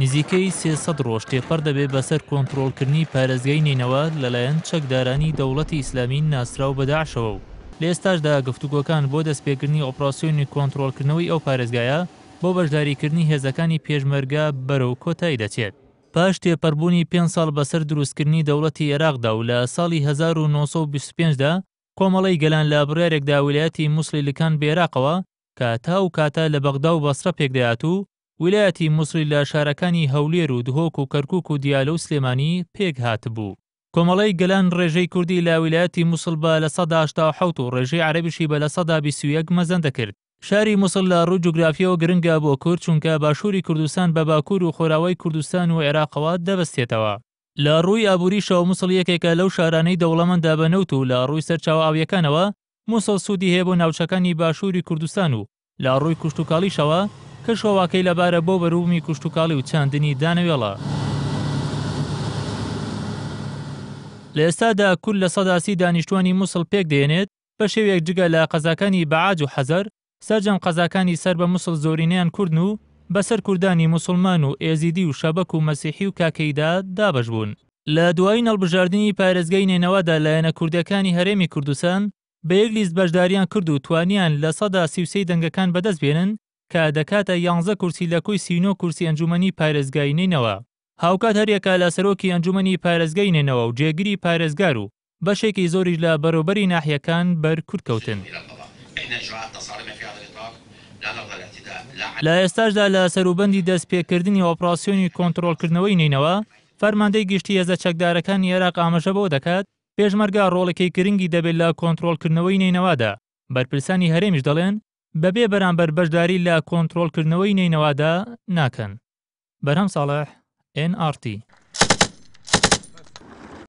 نزیکەی 300 ڕۆژ تێپەڕ دەبێت بەسەر کۆنتڕۆڵکردنی پارێزگای نینەوە لەلایەن چەکدارانی دەوڵەتی ئیسلامی ناسراو بە داعشەوە و لە ئێستاشدا گفتوگۆکان بۆ دەستپێکردنی ئۆپراسیۆنی کۆنتڕۆڵکردنەوەی ئەو پارێزگایە بۆ بەشداریکردنی هێزەکانی پێشمەرگە بەرەو کۆتایی دەچێت. پاش تێپەڕبوونی 5 ساڵ بەسەر دروستکردنی دەوڵەتی عێراقدا و لە ساڵی 1925دا کۆمەڵی گەلان لە بڕیارێکدا ویلایەتی موسڵی بێراقەوە کە تا و کاتە لە بەغدا و بەسرە پێکدەهات و ویلایەتی موسڵی لە شارەکانی هەولێر و دهۆک و کەرکووک و دیالە و سلێمانی پێک هاتبوو. کۆمەڵی گەلان ڕێژەی کوردی لە ویلایەتی موسڵ بە لە 1970 و ڕێژەی عەرەبیشی بە لە 1921 مەزەندە کرد. شاری موسڵ لە ڕووی جوگرافیەوە گرنگە بۆ کورد چونکە باشووری کوردستان بە باکوور و خۆراوەی کوردستان و عێراقەوە دەبەستێتەوە. لە ڕووی ئابووریشەوە موسڵ یەکێکە لەو شارانەی دەوڵەمەندە بە نەوت و لە ڕووی سەرچاوە ئاویەکانەوە موسڵ سوودی هەیە بۆ ناوچەکانی باشووری کوردستان و لە ڕووی کوشتوکاڵیشەوە کەشەواکەی لەبارە بۆ بەروومی کوشتوکاڵی و چاندنی دانەوێڵە. لە ئێستادا کورد لە 130 دانیشتوانی موسڵ پێک دێنێت بە شێوەیەک جگە لە قەزاکانی بەعاج و حەزەر سەرجەم قەزاکانی سەر بە موسڵ زۆرینەیان کوردن و بەسەر کوردانی موسڵمان و ئێزیدی و شەبەک و مەسیحی و کاکەیدا دابەش بوون. لە دوای نەڵبژاردننی پارێزگای نێنەوەدا لایەنە کوردەکانی هەرێمی کوردستان بە یەک لیست بەشداریان کرد و توانیان لە 133 دەنگەکان بەدەست بێنن کە دەکاتە 11 کورسی لە کۆی 39 کورسی ئەنجومەنی پارێزگای نینەوە. هاوکات هەرێکە لە سەرۆکی ئەنجومەنی پارێزگای نێنەوە و جێگیری پارێزگار و بەشێکی زۆریش لە بەڕێوەبەری ناحیەکان بەر کورتکەوتن. لە ئێستاشدا لە سەروبەندی دەستپێکردنی ئۆپراسیۆنی کۆنتڕۆڵکردنەوەی نینەوە فەرماندەی گشتی هێزە چەکدارەکانی عێراق ئاماژە بەوە دەکات پێشمەرگە ڕۆڵەکەی گرنگی دەبێت لە کۆنتڕۆڵکردنەوەی نینەوەدا. بەرپرسانی هەرێمیش دەڵێن بەبێ بەرامبەر بەشداری لە کۆنتڕۆڵکردنەوەی نینەوەدا ناکەن. بەرهەم ساڵح NRT